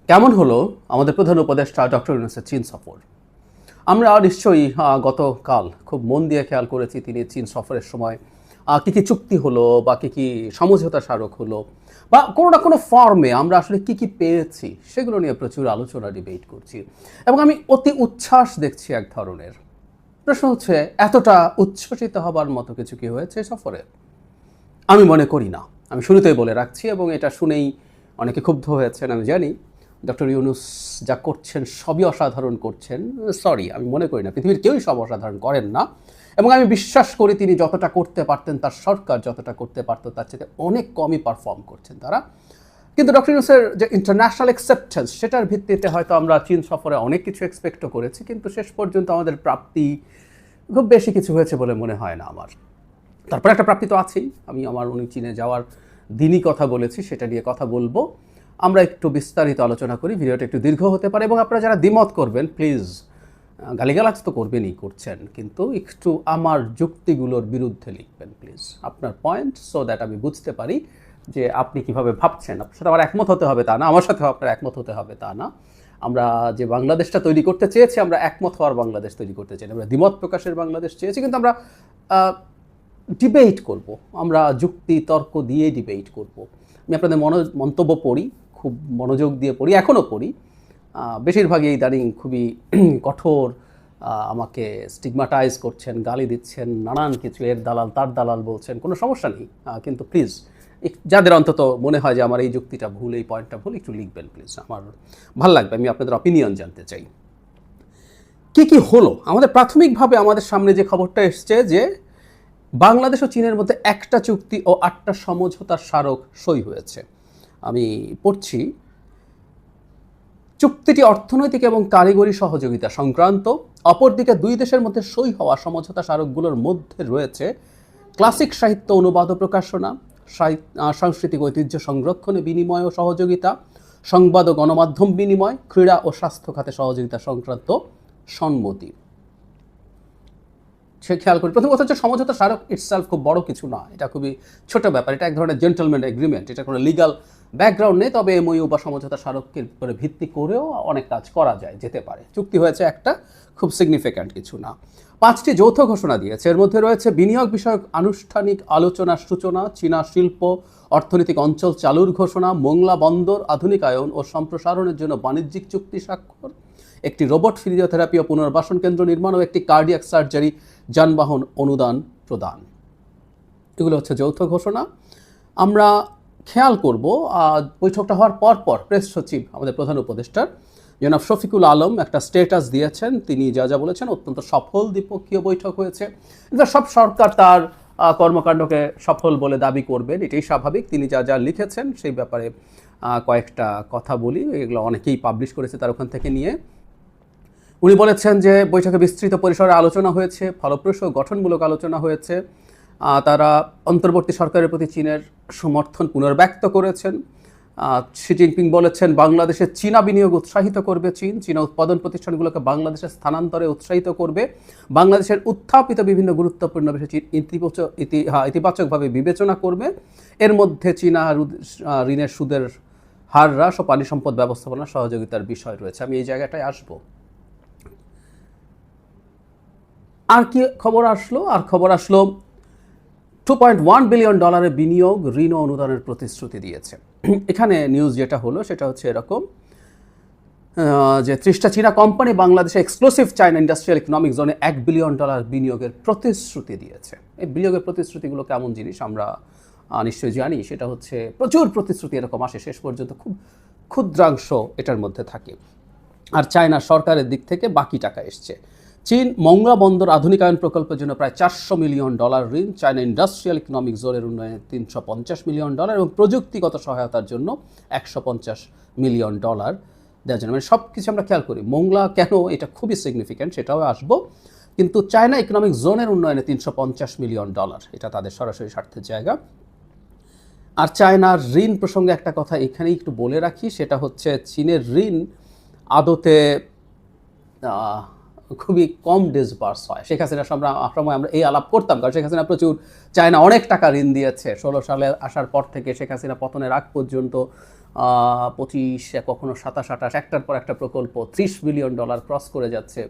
কেমন হলো আমাদের প্রধান উপদেষ্টা ডক্টর ইউনূসের চীন সফর? আমরা নিশ্চয়ই গতকাল খুব মন দিয়ে খেয়াল করেছি তিনি চীন সফরের সময় কী কী চুক্তি হলো বা কী কী সমঝোতা স্মারক হলো বা কোনো না কোনো ফর্মে আমরা আসলে কী কী পেয়েছি সেগুলো নিয়ে প্রচুর আলোচনা ডিবেট করছি এবং আমি অতি উচ্ছ্বাস দেখছি এক ধরনের। প্রশ্ন হচ্ছে, এতটা উচ্ছ্বসিত হবার মতো কিছু কি হয়েছে সফরে? আমি মনে করি না। আমি শুরুতেই বলে রাখছি এবং এটা শুনেই অনেকে ক্ষুব্ধ হয়েছেন আমি জানি। ডক্টর ইউনূস যা করছেন সবই অসাধারণ করছেন। সরি, আমি মনে করি না। পৃথিবীর কেউই সব অসাধারণ করেন না এবং আমি বিশ্বাস করি তিনি যতটা করতে পারতেন, তার সরকার যতটা করতে পারত তার চেয়ে অনেক কমই পারফর্ম করছেন তারা। কিন্তু ডক্টর ইউনূসের যে ইন্টারন্যাশনাল অ্যাকসেপ্টেন্স সেটার ভিত্তিতে হয়তো আমরা চীন সফরে অনেক কিছু এক্সপেক্টও করেছি, কিন্তু শেষ পর্যন্ত আমাদের প্রাপ্তি খুব বেশি কিছু হয়েছে বলে মনে হয় না আমার। তারপরে একটা প্রাপ্তি তো আছেই। আমি উনি চীনে যাওয়ার দিনই কথা বলেছি, সেটা নিয়ে কথা বলবো। আমরা একটু বিস্তারিত আলোচনা করি, ভিডিওটা একটু দীর্ঘ হতে পারে এবং আপনারা যারা দ্বিমত করবেন প্লিজ, গালিগালাজ তো করবেনই, করছেন, কিন্তু একটু আমার যুক্তিগুলোর বিরুদ্ধে লিখবেন প্লিজ, আপনার পয়েন্ট, সো দ্যাট আমি বুঝতে পারি যে আপনি কিভাবে ভাবছেন। আপনার সাথে আমার একমত হতে হবে তা না, আমার সাথেও আপনার একমত হতে হবে তা না। আমরা যে বাংলাদেশটা তৈরি করতে চেয়েছি, আমরা একমত হওয়ার বাংলাদেশ তৈরি করতে চাই, আমরা দ্বিমত প্রকাশের বাংলাদেশ চেয়েছি, কিন্তু আমরা ডিবেট করব, আমরা যুক্তি তর্ক দিয়ে ডিবেট করব। আমি আপনাদের মন্তব্য পড়ি, খুব মনোযোগ দিয়ে পড়ি, এখনও পড়ি। বেশিরভাগই ইদানিং খুবই কঠোর, আমাকে স্টিগমাটাইজ করছেন, গালি দিচ্ছেন, নানান কিছু, এর দালাল তার দালাল বলছেন, কোনো সমস্যা নেই। কিন্তু প্লিজ যাদের অন্তত মনে হয় যে আমার এই যুক্তিটা ভুল, এই পয়েন্টটা ভুল, একটু লিখবেন প্লিজ, আমার ভাল লাগবে, আমি আপনাদের অপিনিয়ন জানতে চাই। কি কি হলো? আমাদের প্রাথমিকভাবে আমাদের সামনে যে খবরটা এসছে যে বাংলাদেশ ও চীনের মধ্যে একটা চুক্তি ও ৮টা সমঝোতার স্মারক সই হয়েছে। আমি পড়ছি, চুক্তিটি অর্থনৈতিক এবং কারিগরি সহযোগিতা সংক্রান্ত। অপরদিকে দুই দেশের মধ্যে সই হওয়া সমঝোতা স্মারকগুলোর মধ্যে রয়েছে ক্লাসিক সাহিত্য অনুবাদ ও প্রকাশনা, সাংস্কৃতিক ঐতিহ্য সংরক্ষণে বিনিময় ও সহযোগিতা, সংবাদ ও গণমাধ্যম বিনিময়, ক্রীড়া ও স্বাস্থ্য খাতে সহযোগিতা সংক্রান্ত সম্মতি। সে খেয়াল করি, প্রথম কথা হচ্ছে সমঝোতা স্মারক ইটসেলফ খুব বড় কিছু না, এটা খুবই ছোট ব্যাপার, এটা এক ধরনের জেন্টলম্যান এগ্রিমেন্ট, এটা কোনো লিগাল ব্যাকগ্রাউন্ড নেই, তবে এমওইউ বা সমঝোতা স্মারকের উপরে ভিত্তি করেও অনেক কাজ করা যায়, যেতে পারে। চুক্তি হয়েছে একটা, খুব সিগনিফিক্যান্ট কিছু না। 5টি যৌথ ঘোষণা দিয়েছে, এর মধ্যে রয়েছে বিনিয়োগ বিষয়ক আনুষ্ঠানিক আলোচনার সূচনা, চীনা শিল্প অর্থনৈতিক অঞ্চল চালুর ঘোষণা, মোংলা বন্দর আধুনিকায়ন ও সম্প্রসারণের জন্য বাণিজ্যিক চুক্তি স্বাক্ষর, একটি রোবট ফিজিওথেরাপি ও পুনর্বাসন কেন্দ্র নির্মাণ ও একটি কার্ডিয়াক সার্জারি যানবাহন অনুদান প্রদান। এগুলো হচ্ছে যৌথ ঘোষণা। আমরা খেয়াল করব, বৈঠকটা হওয়ার পর প্রেস সচিব আমাদের প্রধান উপদেষ্টার জনাব শফিকুল আলম একটা স্টেটাস দিয়েছেন, তিনি যা যা বলেছেন অত্যন্ত সফল দ্বিপক্ষীয় বৈঠক হয়েছে। সব সরকার তার কর্মকাণ্ডকে সফল বলে দাবি করবেন, এটাই স্বাভাবিক। তিনি যা যা লিখেছেন সেই ব্যাপারে কয়েকটা কথা বলি, এগুলো অনেকেই পাবলিশ করেছে তার ওখান থেকে নিয়ে। উনি বলেছেন যে বৈঠকে বিস্তৃত পরিসরে আলোচনা হয়েছে, ফলপ্রসূ গঠনমূলক আলোচনা হয়েছে। তারা অন্তর্বর্তী সরকারের প্রতি চীনের সমর্থন পুনর্ব্যক্ত করেছেন। শি জিনপিং বলেছেন বাংলাদেশে চীনা বিনিয়োগ উৎসাহিত করবে চীন, চীনা উৎপাদন প্রতিষ্ঠানগুলোকে বাংলাদেশের স্থানান্তরে উৎসাহিত করবে, বাংলাদেশের উত্থাপিত বিভিন্ন গুরুত্বপূর্ণ বিষয় চীন ইতিবাচকভাবে বিবেচনা করবে। এর মধ্যে চীনা ঋণের সুদের হার হ্রাস ও পানি সম্পদ ব্যবস্থাপনা সহযোগিতার বিষয় রয়েছে। আমি এই জায়গাটায় আসবো। আর কি খবর আসলো? আর খবর আসলো $2.1 বিলিয়ন বিনিয়োগ, ঋণ ও অনুদানের প্রতিশ্রুতি দিয়েছে। এখানে নিউজ যেটা হলো সেটা হচ্ছে এরকম যে 30টা চীনা কোম্পানি বাংলাদেশে এক্সক্লুসিভ চায়না ইন্ডাস্ট্রিয়াল ইকোনমিক জোনে $1 বিলিয়ন বিনিয়োগের প্রতিশ্রুতি দিয়েছে। এই বিনিয়োগের প্রতিশ্রুতিগুলো কেমন জিনিস আমরা নিশ্চয়ই জানি। সেটা হচ্ছে প্রচুর প্রতিশ্রুতি এরকম আসে, শেষ পর্যন্ত খুব ক্ষুদ্রাংশ এটার মধ্যে থাকে, আর চায়না সরকারের দিক থেকে বাকি টাকা এসছে। চীন মোংলা বন্দর আধুনিকায়ন প্রকল্পের জন্য প্রায় $400 মিলিয়ন ঋণ, চায়না ইন্ডাস্ট্রিয়াল ইকোনমিক জোনের উন্নয়নে $350 মিলিয়ন এবং প্রযুক্তিগত সহায়তার জন্য $150 মিলিয়ন দেওয়ার জন্য। মানে সব কিছু আমরা খেয়াল করি, মোংলা কেন এটা খুবই সিগনিফিক্যান্ট সেটাও আসবো, কিন্তু চায়না ইকোনমিক জোনের উন্নয়নে $350 মিলিয়ন, এটা তাদের সরাসরি স্বার্থের জায়গা। আর চায়নার ঋণ প্রসঙ্গে একটা কথা এখানেই একটু বলে রাখি, সেটা হচ্ছে চীনের ঋণ আদতে খুবই কম ডিসবার্স হয়। শেখ হাসিনার সময় আমরা এই আলাপ করতাম, কারণ শেখ হাসিনা প্রচুর চায়না অনেক টাকা ঋণ দিয়েছে। 16 সালে আসার পর থেকে শেখ হাসিনা পতনের আগ পর্যন্ত 25, কখনো 27, 28 একটার পর একটা প্রকল্প $30 বিলিয়ন ক্রস করে যাচ্ছে।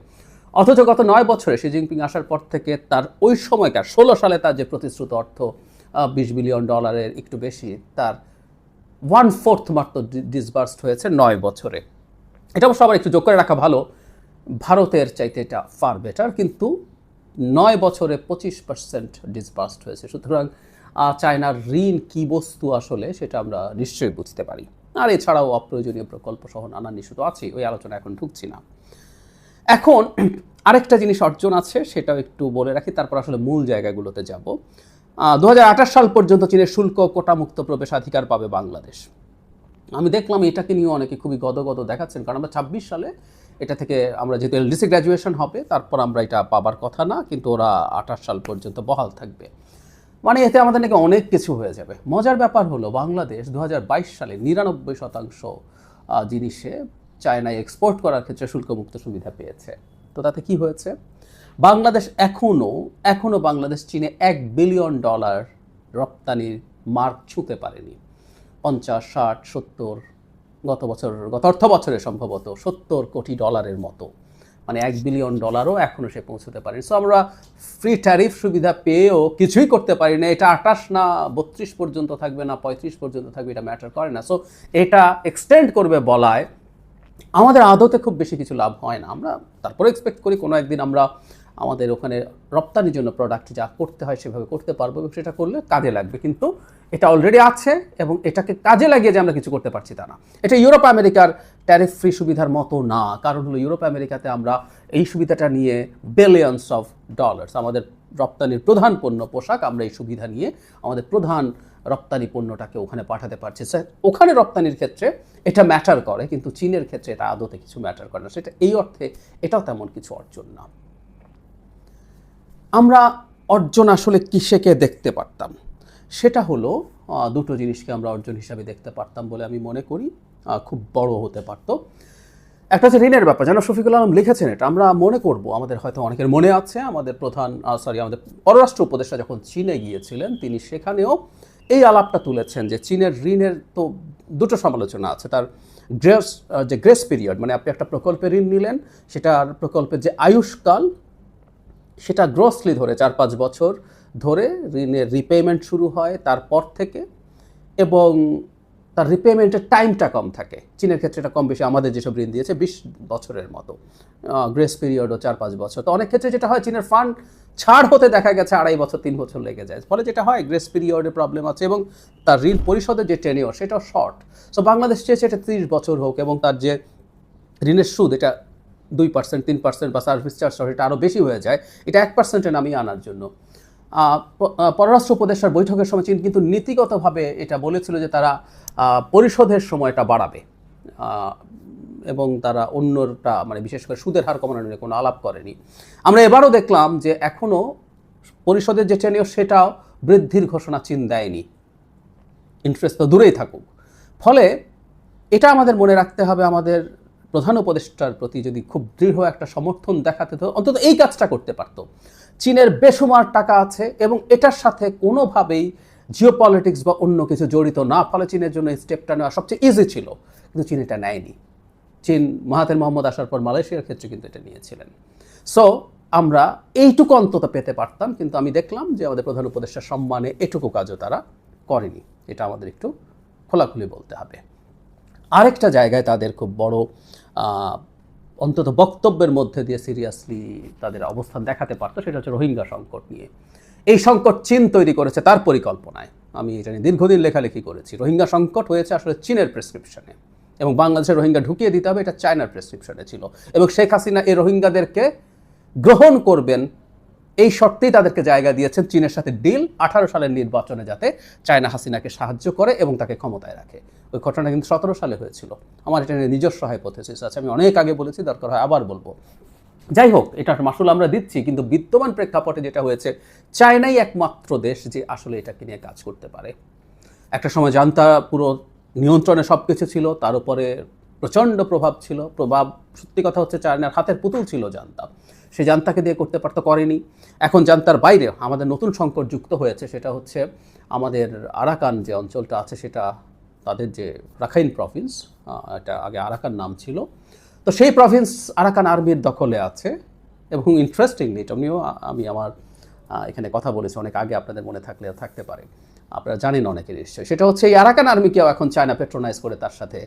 অথচ গত 9 বছরে শি জিনপিং আসার পর থেকে তার ওই সময়কার 16 সালে তার যে প্রতিশ্রুত অর্থ $20 বিলিয়ন একটু বেশি, তার 1/4 মাত্র ডিসবার্সড হয়েছে 9 বছরে। এটা অবশ্য আবার একটু যোগ করে রাখা ভালো, ভারতের চাইতে এটা ফার বেটার, কিন্তু 9 বছরে 25% ডিসবার্সড হয়েছে। সুতরাং চায়নার ঋণ কী বস্তু আসলে সেটা আমরা নিশ্চয়ই বুঝতে পারি। আর এছাড়াও অপ্রয়োজনীয় প্রকল্প সহ নানান ইস্যু তো আছেই, ওই আলোচনা এখন ঢুকছি না। এখন আরেকটা জিনিস অর্জন আছে, সেটাও একটু বলে রাখি, তারপর আসলে মূল জায়গাগুলোতে যাব। 2028 সাল পর্যন্ত চীনের শুল্ক কোটামুক্ত প্রবেশাধিকার পাবে বাংলাদেশ। আমি দেখলাম এটাকে নিয়ে অনেকে খুবই গদগদ দেখাচ্ছেন, কারণ আমরা 26 সালে এটা থেকে আমরা যেহেতু এলডিসি গ্র্যাজুয়েশন হবে, তারপর আমরা এটা পাবার কথা না, কিন্তু ওরা 28 সাল পর্যন্ত বহাল থাকবে। মানে এতে আমাদের নাকি অনেক কিছু হয়ে যাবে। মজার ব্যাপার হলো, বাংলাদেশ 2022 সালে 99% জিনিসে চায়নায় এক্সপোর্ট করার ক্ষেত্রে শুল্কমুক্ত সুবিধা পেয়েছে। তো তাতে কি হয়েছে? বাংলাদেশ এখনো বাংলাদেশ চীনে $1 বিলিয়ন রপ্তানির মার্ক ছুঁতে পারেনি। 50, 60, 70 গত অর্থ বছরে সম্ভবত $70 কোটি মতো, মানে $1 বিলিয়ন এখনও সে পৌঁছতে পারেনি। সো আমরা ফ্রি ট্যারিফ সুবিধা পেয়েও কিছুই করতে পারি না। এটা 28 না 32 পর্যন্ত থাকবে না 35 পর্যন্ত থাকবে, এটা ম্যাটার করে না। সো এটা এক্সটেন্ড করবে বলায় আমাদের আদতে খুব বেশি কিছু লাভ হয় না। আমরা তারপরে এক্সপেক্ট করি কোনো একদিন আমরা আমাদের ওখানে রপ্তানির জন্য প্রোডাক্ট যা করতে হয় সেভাবে করতে পারবো, এবং সেটা করলে কাজে লাগবে। কিন্তু এটা অলরেডি আছে এবং এটাকে কাজে লাগিয়ে যে আমরা কিছু করতে পারছি তা না। এটা ইউরোপ আমেরিকার ট্যারিফ ফ্রি সুবিধার মতো না। কারণ হলো ইউরোপ আমেরিকাতে আমরা এই সুবিধাটা নিয়ে বিলিয়নস অফ ডলার্স, আমাদের রপ্তানির প্রধান পণ্য পোশাক, আমরা এই সুবিধা নিয়ে আমাদের প্রধান রপ্তানি পণ্যটাকে ওখানে পাঠাতে পারছি। ওখানে রপ্তানির ক্ষেত্রে এটা ম্যাটার করে, কিন্তু চীনের ক্ষেত্রে এটা আদতে কিছু ম্যাটার করে না। সেটা এই অর্থে এটাও তেমন কিছু অর্জন না। আমরা অর্জন আসলে কিসেকে দেখতে পারতাম, সেটা হলো দুটো জিনিসকে আমরা অর্জন হিসাবে দেখতে পারতাম বলে আমি মনে করি, খুব বড় হতে পারত। একটা হচ্ছে ঋণের ব্যাপার, যেন শফিকুল আলম লিখেছেন, এটা আমরা মনে করব, আমাদের হয়তো অনেকের মনে আছে, আমাদের আমাদের পররাষ্ট্র উপদেষ্টা যখন চীনে গিয়েছিলেন, তিনি সেখানেও এই আলাপটা তুলেছেন যে চীনের ঋণের তো দুটো সমালোচনা আছে। তার গ্রেস পিরিয়ড, মানে আপনি একটা প্রকল্পে ঋণ নিলেন, সেটার প্রকল্পের যে আয়ুষ্কাল সেটা গ্রসলি ধরে 4-5 বছর ধরে ঋণের রিপেমেন্ট শুরু হয় তারপর থেকে, এবং তার রিপেমেন্টের টাইমটা কম থাকে। চীনের ক্ষেত্রে এটা কম বেশি, আমাদের যেসব ঋণ দিয়েছে 20 বছরের মতো, গ্রেস পিরিয়ডও 4-5 বছর। তো অনেক ক্ষেত্রে যেটা হয়, চীনের ফান্ড ছাড় হতে দেখা গেছে 2.5 বছর 3 বছর লেগে যায়। ফলে যেটা হয়, গ্রেস পিরিয়ডে প্রবলেম আছে এবং তার ঋণ পরিশোধের যে টেনিওর সেটাও শর্ট। সো বাংলাদেশ চেয়েছে এটা 30 বছর হোক, এবং তার যে ঋণের সুদ এটা 2%, 3% বা সার্ভিস চার্জ এটা আরও বেশি হয়ে যায়, এটা 1%-এ নামিয়ে আনার জন্য। পররাষ্ট্র উপদেষ্টার বৈঠকের সময় চীন কিন্তু নীতিগতভাবে এটা বলেছিল যে তারা পরিশোধের সময়টা বাড়াবে, এবং তারা অন্যটা, মানে বিশেষ করে সুদের হার কমানোর নিয়ে কোনো আলাপ করেনি। আমরা এবারও দেখলাম যে এখনও পরিশোধের যে টেনিওর সেটাও বৃদ্ধির ঘোষণা চীন দেয়নি, ইন্টারেস্ট তো দূরেই থাকুক। ফলে এটা আমাদের মনে রাখতে হবে, আমাদের প্রধান উপদেষ্টার প্রতি যদি খুব দৃঢ় একটা সমর্থন দেখাতে, তো অন্তত এই কাজটা করতে পারতো। চীনের বেসুমার টাকা আছে এবং এটার সাথে কোনোভাবেই জিওপলিটিক্স বা অন্য কিছু জড়িত না, ফলে চীনের জন্য এই স্টেপটা নেওয়া সবচেয়ে ইজি ছিল, কিন্তু চীন এটা নেয়নি। চীন মাহাথির মোহাম্মদ আসার পর মালয়েশিয়ার ক্ষেত্রে কিন্তু এটা নিয়েছিলেন। সো আমরা এইটুকু অন্তত পেতে পারতাম, কিন্তু আমি দেখলাম যে আমাদের প্রধান উপদেষ্টার সম্মানে এটুকু কাজও তারা করেনি। এটা আমাদের একটু খোলাখুলি বলতে হবে। আরেকটা জায়গায় তাদের খুব বড় অন্তত বক্তব্যের মধ্যে দিয়ে সিরিয়াসলি তাদের অবস্থান দেখাতে পারতো, সেটা হচ্ছে রোহিঙ্গা সংকট নিয়ে। এই সংকট চীন তৈরি করেছে তার পরিকল্পনায়। আমি এটা নিয়ে দীর্ঘদিন লেখালেখি করেছি। রোহিঙ্গা সংকট হয়েছে আসলে চীনের প্রেসক্রিপশনে, এবং বাংলাদেশের রোহিঙ্গা ঢুকিয়ে দিতে হবে এটা চায়নার প্রেসক্রিপশনে ছিল, এবং শেখ হাসিনা এই রোহিঙ্গাদেরকে গ্রহণ করবেন এই শর্তেই তাদেরকে জায়গা দিয়েছেন চীনের সাথে ডিল, 18 সালের নির্বাচনে যাতে চায়না হাসিনাকে সাহায্য করে এবং তাকে ক্ষমতায় রাখে। ওই ঘটনা কিন্তু 17 সালে হয়েছিল। আমার এটা নিয়ে নিজস্ব হাইপোথেসিস আছে, আমি অনেক আগে বলেছি, দরকার হয় আবার বলবো। যাই হোক, এটার মাসুল আমরা দিচ্ছি, কিন্তু বিদ্যমান প্রেক্ষাপটে যেটা হয়েছে, চায়নাই একমাত্র দেশ যে আসলে এটাকে নিয়ে কাজ করতে পারে। একটা সময় জান্তা পুরো নিয়ন্ত্রণে সব কিছু ছিল, তার উপরে প্রচণ্ড প্রভাব ছিল। সত্যি কথা হচ্ছে চায়নার হাতের পুতুল ছিল জান্তা। সে জান্তাকে দিয়ে করতে পারতো, করেনি। এখন জান্তার বাইরে আমাদের নতুন সংকট যুক্ত হয়েছে, সেটা হচ্ছে আমাদের আরাকান যে অঞ্চলটা আছে, সেটা তাদের যে রাখাইন প্রভিন্স, এটা আগে আরাকান নাম ছিল, তো সেই প্রভিন্স আরাকান আর্মির দখলে আছে। এবং ইন্টারেস্টিংলি এটা নিয়েও আমি আমার এখানে কথা বলেছি অনেক আগে, আপনাদের মনে থাকতে পারে, আপনারা জানেন অনেকে নিশ্চয়ই। সেটা হচ্ছে এই আরাকান আর্মিকেও এখন চায়না পেট্রোনাইজ করে তার সাথে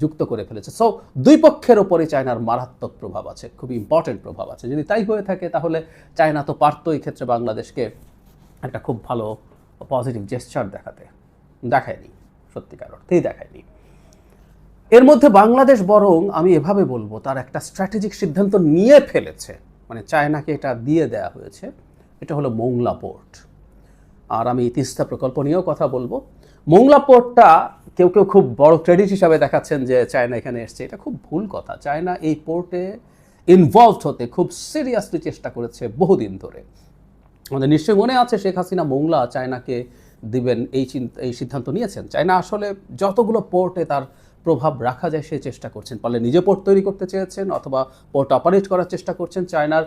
যুক্ত করে ফেলেছে। সো দুই পক্ষের ওপরই চায়নার মারাত্মক প্রভাব আছে, খুবই ইম্পর্টেন্ট প্রভাব আছে। যদি তাই হয়ে থাকে তাহলে চায়না তো পারতো এই ক্ষেত্রে বাংলাদেশকে একটা খুব ভালো পজিটিভ জেস্চার দেখায়নি, সত্যিকার অর্থেই দেখায়নি। এর মধ্যে বাংলাদেশ বরং আমি এভাবে বলবো তার একটা স্ট্র্যাটেজিক সিদ্ধান্ত নিয়ে ফেলেছে, মানে চায়নাকে এটা দিয়ে দেয়া হয়েছে। এটা হলো মোংলা পোর্ট। আর আমি তিস্তা প্রকল্প নিয়েও কথা বলবো। মোংলা পোর্টটা কেউ খুব বড় ক্রেডিট হিসাবে দেখাচ্ছেন যে চায়না এখানে এসছে, এটা খুব ভুল কথা। চায়না এই পোর্টে ইনভলভড হতে খুব সিরিয়াসলি চেষ্টা করেছে বহুদিন ধরে। আমাদের নিশ্চয়ই মনে আছে শেখ হাসিনা মোংলা চায়নাকে দিবেন এই সিদ্ধান্ত নিয়েছেন। চায়না আসলে যতগুলো পোর্টে তার প্রভাব রাখা যায় সে চেষ্টা করছেন, পারলে নিজে পোর্ট তৈরি করতে চেয়েছেন অথবা পোর্ট অপারেট করার চেষ্টা করছেন। চায়নার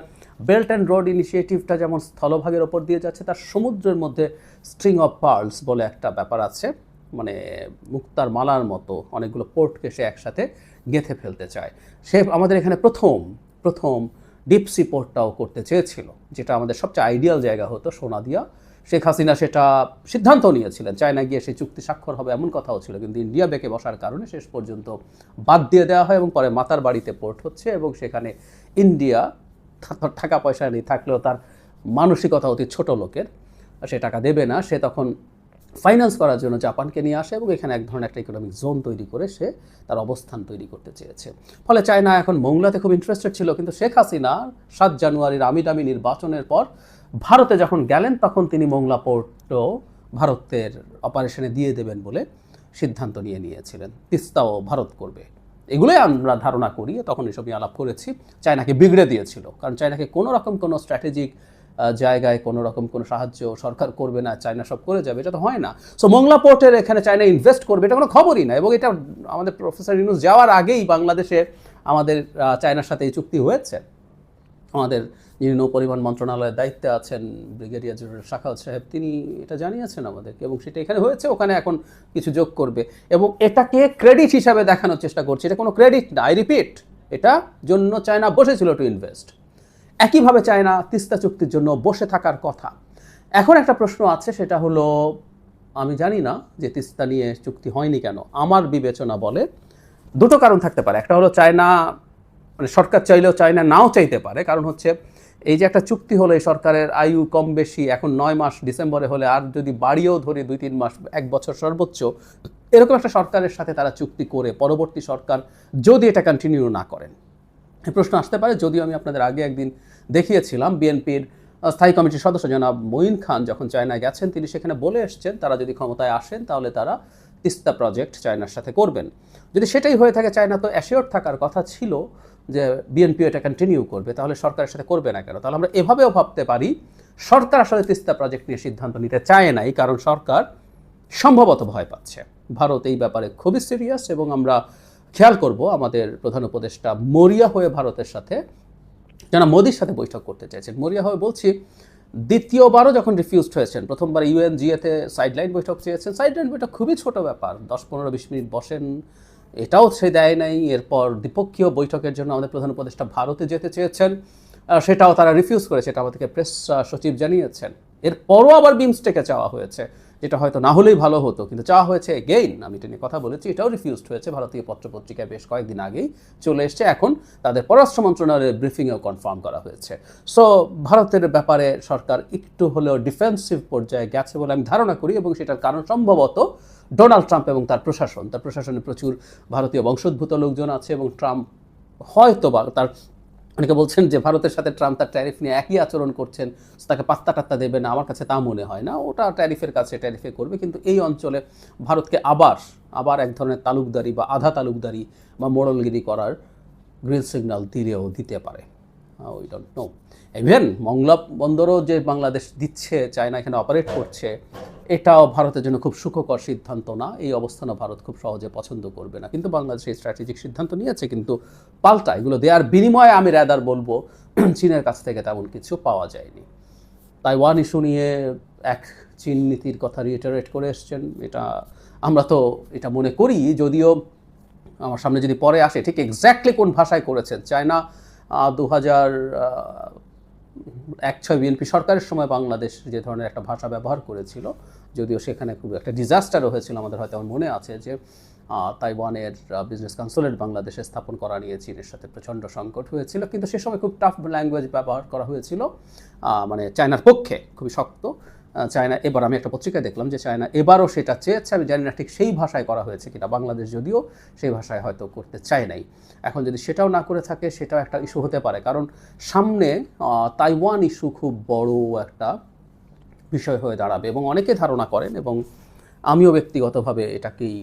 বেল্ট অ্যান্ড রোড ইনিশিয়েটিভটা যেমন স্থলভাগের ওপর দিয়ে যাচ্ছে, তার সমুদ্রের মধ্যে স্ট্রিং অফ পার্লস বলে একটা ব্যাপার আছে, মানে মুক্তার মালার মতো অনেকগুলো পোর্টকে সে একসাথে গেঁথে ফেলতে চায়। সে আমাদের এখানে প্রথম ডিপ সি পোর্টটাও করতে চেয়েছিল, যেটা আমাদের সবচেয়ে আইডিয়াল জায়গা হতো সোনাদিয়া। শেখ হাসিনা সেটা সিদ্ধান্ত নিয়েছিলেন, চায়না গিয়ে সেই চুক্তি স্বাক্ষর হবে এমন কথাও ছিল, কিন্তু ইন্ডিয়া বেঁকে বসার কারণে শেষ পর্যন্ত বাদ দিয়ে দেওয়া হয় এবং পরে মাতার বাড়িতে পোর্ট হচ্ছে। এবং সেখানে ইন্ডিয়া টাকা পয়সা নেই থাকলেও তার মানসিকতা অতি ছোট লোকের, সে টাকা দেবে না। সে তখন ফাইন্যান্স করার জন্য জাপানকে নিয়ে আসে এবং এখানে এক ধরনের একটা ইকোনমিক জোন তৈরি করে সে তার অবস্থান তৈরি করতে চেয়েছে। ফলে চায়না এখন মোংলাতে খুব ইন্টারেস্টেড ছিল, কিন্তু শেখ হাসিনা 7 জানুয়ারির আমিদামি নির্বাচনের পর ভারতে যখন গেলেন তখন তিনি মোংলা পোর্টও ভারতের অপারেশনে দিয়ে দেবেন বলে সিদ্ধান্ত নিয়েছিলেন। তিস্তাও ভারত করবে, এগুলোই আমরা ধারণা করি, তখন এসব নিয়ে আলাপ করেছি। চায়নাকে বিগড়ে দিয়েছিল, কারণ চায়নাকে কোনো রকম কোনো স্ট্র্যাটেজিক জায়গায় কোনো রকম কোনো সাহায্য সরকার করবে না, চায়না সব করে যাবে, এটা তো হয় না। সো মোংলা পোর্টের এখানে চায়না ইনভেস্ট করবে এটা কোনো খবরই না। এবং এটা আমাদের প্রফেসর ইউনূস যাওয়ার আগেই বাংলাদেশে আমাদের চায়নার সাথে এই চুক্তি হয়েছে। আমাদের যিনি নৌপরিবহন মন্ত্রণালয়ের দায়িত্বে আছেন ব্রিগেডিয়ার জেনারেল শাখাওয়াত সাহেব, তিনি এটা জানিয়েছেন আমাদেরকে, এবং সেটা এখানে হয়েছে, ওখানে এখন কিছু যোগ করবে এবং এটাকে ক্রেডিট হিসাবে দেখানোর চেষ্টা করছে। এটা কোনো ক্রেডিট না, আই রিপিট, এটা জন্য চায়না বসেছিল টু ইনভেস্ট। একইভাবে চায়না তিস্তা চুক্তির জন্য বসে থাকার কথা। এখন একটা প্রশ্ন আছে, সেটা হলো আমি জানি না যে তিস্তা নিয়ে চুক্তি হয়নি কেন। আমার বিবেচনা বলে দুটো কারণ থাকতে পারে। একটা হলো চায়না, মানে সরকার চাইলেও চায়না নাও চাইতে পারে, কারণ হচ্ছে এই যে একটা চুক্তি হলো, এই সরকারের আয়ু কম বেশি এখন 9 মাস, ডিসেম্বরে হলে আর যদি বাড়িয়েও ধরে 2-3 মাস, 1 বছর সর্বোচ্চ, এরকম একটা সরকারের সাথে তারা চুক্তি করে পরবর্তী সরকার যদি এটা কন্টিনিউ না করেন, প্রশ্ন আসতে পারে। যদিও আমি আপনাদের আগে একদিন দেখিয়েছিলাম বিএনপির স্থায়ী কমিটির সদস্য জনাব মঈন খান যখন চায়নায় গেছেন, তিনি সেখানে বলে এসছেন তারা যদি ক্ষমতায় আসেন তাহলে তারা তিস্তা প্রজেক্ট চায়নার সাথে করবেন। যদি সেটাই হয়ে থাকে, চায়না তো অ্যাসিওর থাকার কথা ছিল যে বিএনপি এটা কন্টিনিউ করবে, তাহলে সরকারের সাথে করবে না কেন? তাহলে আমরা এভাবেও ভাবতে পারি সরকার আসলে তিস্তা প্রজেক্ট নিয়ে সিদ্ধান্ত নিতে চায় নাই, কারণ সরকার সম্ভবত ভয় পাচ্ছে। ভারত এই ব্যাপারে খুবই সিরিয়াস এবং আমরা খেয়াল করব আমাদের প্রধান উপদেষ্টা মরিয়া হয়ে ভারতের সাথে, যারা মোদির সাথে বৈঠক করতে চাইছেন, মরিয়া হয়ে বলছি, দ্বিতীয়বারও যখন রিফিউজড হয়েছেন, প্রথমবার ইউএনজিএতে সাইডলাইন বৈঠক চেয়েছেন, সাইডলাইন বৈঠক খুবই ছোট ব্যাপার, 10-15-20 মিনিট বসেন, এটাও সে দেয় নাই। এরপর দ্বিপক্ষীয় বৈঠকের জন্য আমাদের প্রধান উপদেষ্টা ভারতে যেতে চেয়েছেন, সেটাও তারা রিফিউজ করেছে, এটা আমাদেরকে প্রেস সচিব জানিয়েছেন। এরপরও আবার বিমস্টেকে চাওয়া হয়েছে, যেটা হয়তো না হলেই ভালো হতো, কিন্তু চাওয়া হয়েছে এগেইন, আমি এটা নিয়ে কথা বলেছি, এটাও রিফিউজড হয়েছে। ভারতীয় পত্রপত্রিকায় বেশ কয়েকদিন আগেই চলে এসছে, এখন তাদের পররাষ্ট্র মন্ত্রণালয়ের ব্রিফিংয়েও কনফার্ম করা হয়েছে। সো ভারতের ব্যাপারে সরকার একটু হলেও ডিফেন্সিভ পর্যায়ে গেছে বলে আমি ধারণা করি, এবং সেটার কারণ সম্ভবত ডোনাল্ড ট্রাম্প এবং তার প্রশাসনে প্রচুর ভারতীয় বংশোদ্ভূত লোকজন আছে, এবং ট্রাম্প হয়তো বা তার, অনেকে বলছেন যে ভারতের সাথে ট্রাম্প তার ট্যারিফ নিয়ে একই আচরণ করছেন, তাকে পাত্তা টাত্তা দেবে না, আমার কাছে তা মনে হয় না। ওটা ট্যারিফের কাছে ট্যারিফে করবে, কিন্তু এই অঞ্চলে ভারতকে আবার এক ধরনের তালুকদারি বা আধা তালুকদারি বা মোড়লগিরি করার গ্রিন সিগন্যাল দিতে পারে। We don't know. Even Mongla বন্দরও যে বাংলাদেশ দিচ্ছে, চায়না এখানে অপারেট করছে, এটাও ভারতের জন্য খুব সুখকর সিদ্ধান্ত না। এই অবস্থানও ভারত খুব সহজে পছন্দ করবে না। কিন্তু বাংলাদেশ এই স্ট্র্যাটেজিক সিদ্ধান্ত নিয়েছে, কিন্তু পাল্টা এগুলো দেওয়ার বিনিময়ে আমি রাদার বলবো চীনের কাছ থেকে তেমন কিছু পাওয়া যায়নি। তাইওয়ান ইস্যু নিয়ে এক চীন নীতির কথা রিইটারেট করে এসছেন। এটা আমরা তো এটা মনে করি, যদিও আমার সামনে যদি পরে আসে ঠিক এক্স্যাক্টলি কোন ভাষায় করেছেন। চায়না 2016 বিএনপি সরকারের সময় বাংলাদেশ যে ধরনের একটা ভাষা ব্যবহার করেছিল, যদিও সেখানে খুব একটা ডিজাস্টারও হয়েছিল, আমাদের হয়তো আমার মনে আছে যে তাইওয়ানের বিজনেস কনসুলেট বাংলাদেশে স্থাপন করা নিয়ে চীনের সাথে প্রচণ্ড সংকট হয়েছিল, কিন্তু সে সময় খুব টাফ ল্যাঙ্গুয়েজ ব্যবহার করা হয়েছিল, মানে চায়নার পক্ষে খুবই শক্ত। চায়না এবার আমি একটা পত্রিকায় দেখলাম যে চায়না এবারও সেটা চেয়েছে, আমি জানি না ঠিক সেই ভাষায় করা হয়েছে কিনা, বাংলাদেশ যদিও সেই ভাষায় হয়তো করতে চায় নাই। এখন যদি সেটাও না করে থাকে, সেটাও একটা ইস্যু হতে পারে, কারণ সামনে তাইওয়ান ইস্যু খুব বড় একটা বিষয় হয়ে দাঁড়াবে এবং অনেকে ধারণা করেন, এবং আমিও ব্যক্তিগতভাবে এটাকেই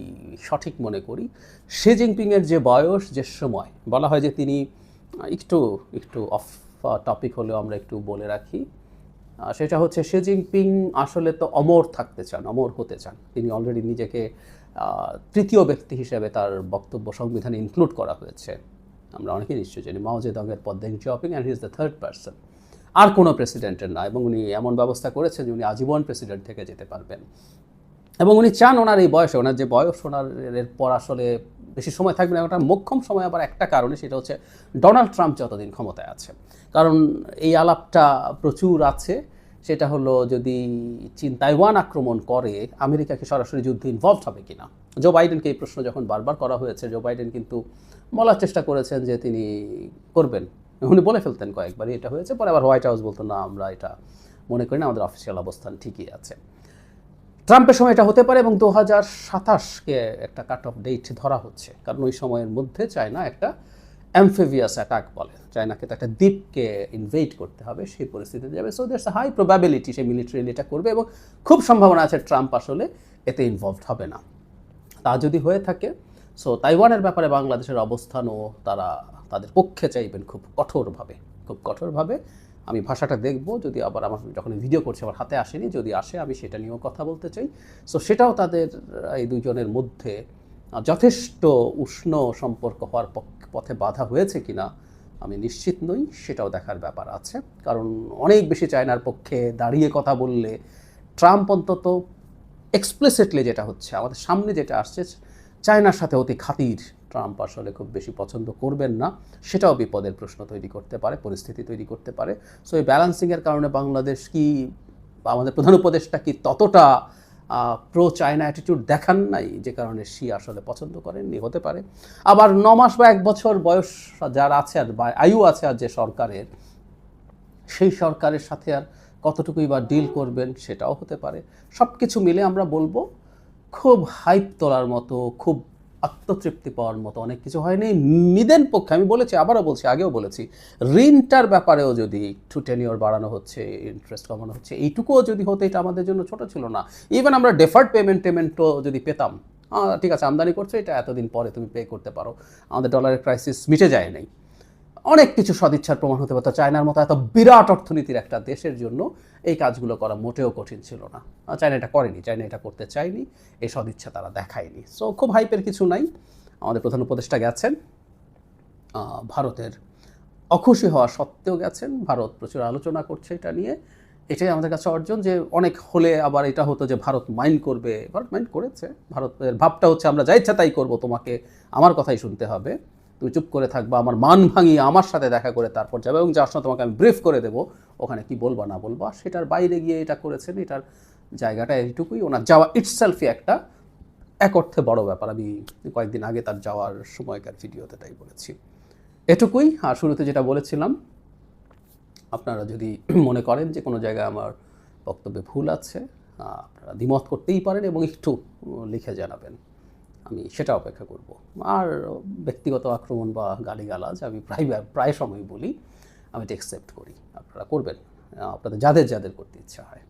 সঠিক মনে করি। শি জিনপিংয়ের যে বয়স, যে সময় বলা হয় যে তিনি একটু একটু অফ টপিক হলেও আমরা একটু বলে রাখি, সেটা হচ্ছে শি জিনপিং আসলে তো অমর থাকতে চান, অমর হতে চান। তিনি অলরেডি নিজেকে তৃতীয় ব্যক্তি হিসেবে তার বক্তব্য সংবিধানে ইনক্লুড করা হয়েছে। আমরা অনেকেই নিশ্চয়ই জানি মাও জেদংয়ের পর Deng Xiaoping, and he is the third person. আর কোনো প্রেসিডেন্টের না, এবং উনি এমন ব্যবস্থা করেছেন যে উনি আজীবন প্রেসিডেন্ট থেকে যেতে পারবেন, এবং উনি চান ওনার এই বয়সে, ওনার যে বয়স, ওনার এর পর আসলে বেশি সময় থাকবে না। ওটা মোক্ষম সময় আবার একটা কারণে, সেটা হচ্ছে ডোনাল্ড ট্রাম্প যতদিন ক্ষমতায় আছে। কারণ এই আলাপটা প্রচুর আছে, সেটা হলো যদি চীন তাইওয়ান আক্রমণ করে, আমেরিকাকে সরাসরি যুদ্ধে ইনভলভড হবে কিনা। জো বাইডেনকে এই প্রশ্ন যখন বারবার করা হয়েছে, জো বাইডেন কিন্তু বলার চেষ্টা করেছেন যে তিনি করবেন, উনি বলে ফেলতেন কয়েকবারই এটা হয়েছে, পরে আবার হোয়াইট হাউস বলতো না, আমরা এটা মনে করি না, আমাদের অফিসিয়াল অবস্থান ঠিকই আছে। ট্রাম্পের সময় এটা হতে পারে, এবং 2027-কে একটা কাট অফ ডেট ধরা হচ্ছে, কারণ ওই সময়ের মধ্যে চায়না একটা অ্যামফিভিয়াস অ্যাটাক বলে, চায়নাকে তো একটা দ্বীপকে ইনভেড করতে হবে, সেই পরিস্থিতিতে যাবে। সো দেয়ার্স হাই প্রবাবিলিটি সে মিলিটারিলি এটা করবে, এবং খুব সম্ভাবনা আছে ট্রাম্প আসলে এতে ইনভলভড হবে না। তা যদি হয়ে থাকে, সো তাইওয়ানের ব্যাপারে বাংলাদেশের অবস্থানও তারা তাদের পক্ষে চাইবেন খুব কঠোরভাবে, খুব কঠোরভাবে। আমি ভাষাটা দেখব, যদি আবার আমার যখন ভিডিও করছি আমার হাতে আসেনি, যদি আসে আমি সেটা নিয়েও কথা বলতে চাই। সো সেটাও তাদের এই দুজনের মধ্যে যথেষ্ট উষ্ণ সম্পর্ক হওয়ার পথে বাধা হয়েছে কিনা আমি নিশ্চিত নই, সেটাও দেখার ব্যাপার আছে। কারণ অনেক বেশি চায়নার পক্ষে দাঁড়িয়ে কথা বললে ট্রাম্প অন্তত এক্সপ্লিসিটলি যেটা হচ্ছে আমাদের সামনে যেটা আসছে, চায়নার সাথে অতি খাতির ট্রাম্প আসলে খুব বেশি পছন্দ করবেন না, সেটাও বিপদের প্রশ্ন তৈরি করতে পারে, পরিস্থিতি তৈরি করতে পারে। সো এই ব্যালেন্সিংয়ের কারণে বাংলাদেশ কি, আমাদের প্রধান উপদেষ্টা কি ততটা প্রো চায়না অ্যাটিটিউড দেখান নাই, যে কারণে সি আসলে পছন্দ করেননি, হতে পারে। আবার 9 মাস বা 1 বছর বয়স যার আছে, আর বা আয়ু আছে আর যে সরকারের, সেই সরকারের সাথে আর কতটুকুই বা ডিল করবেন, সেটাও হতে পারে। সব কিছু মিলে আমরা বলবো খুব হাইপ তোলার মতো, খুব আত্মতৃপ্তি পাওয়ার মতো অনেক কিছু হয়নি। মিদেন পক্ষে আমি বলেছি, আবারও বলছি, আগেও বলেছি, ঋণটার ব্যাপারেও যদি একটু টেনিওর বাড়ানো হচ্ছে, ইন্টারেস্ট কমানো হচ্ছে, এইটুকুও যদি হতো, এটা আমাদের জন্য ছোট ছিল না। ইভেন আমরা ডেফার্ড পেমেন্টও যদি পেতাম, ঠিক আছে আমদানি করছো, এটা এতদিন পরে তুমি পে করতে পারো, আমাদের ডলারের ক্রাইসিস মিটে যায় নাই, অনেক কিছু সদিচ্ছার প্রমাণ হতে পারতো। চায়নার মতো এত বিরাট অর্থনীতির একটা দেশের জন্য এই কাজগুলো করা মোটেও কঠিন ছিল না। চায়না এটা করেনি, চায়না এটা করতে চায়নি, এই সদিচ্ছা তারা দেখায়নি। সো খুব হাইপের কিছু নাই। আমাদের প্রধান উপদেষ্টা গেছেন, ভারতের অখুশি হওয়া সত্ত্বেও গেছেন, ভারত প্রচুর আলোচনা করছে এটা নিয়ে, এটাই আমাদের কাছে অর্জন। যে অনেক হলে আবার এটা হতো যে ভারত মাইন্ড করবে, ভারত মাইন্ড করেছে। ভারতের ভাবটা হচ্ছে আমরা যা ইচ্ছা তাই করবো, তোমাকে আমার কথাই শুনতে হবে, তুমি চুপ করে থাকবা, আমার মান ভাঙিয়ে আমার সাথে দেখা করে তারপর যাবে, এবং যার সময় তোমাকে আমি ব্রিফ করে দেবো ওখানে কি বলবা না বলবা, সেটার বাইরে গিয়ে এটা করেছেন। এটার জায়গাটা এইটুকুই, ওনার যাওয়া ইটসেলফই একটা এক অর্থে বড় ব্যাপার। আমি কয়েকদিন আগে তার যাওয়ার সময়কার ভিডিওতে তাই বলেছি। এটুকুই। আর শুরুতে যেটা বলেছিলাম, আপনারা যদি মনে করেন যে কোনো জায়গায় আমার বক্তব্যে ভুল আছে, আপনারা দ্বিমত করতেই পারেন, এবং একটু লিখে জানাবেন, আমি সেটা অপেক্ষা করব। আর ব্যক্তিগত আক্রমণ বা গালিগালাজ আমি প্রায় সময় বলি, আমি এটা অ্যাকসেপ্ট করি, আপনারা করবেন, আপনাদের যাদের যাদের করতে ইচ্ছা হয়।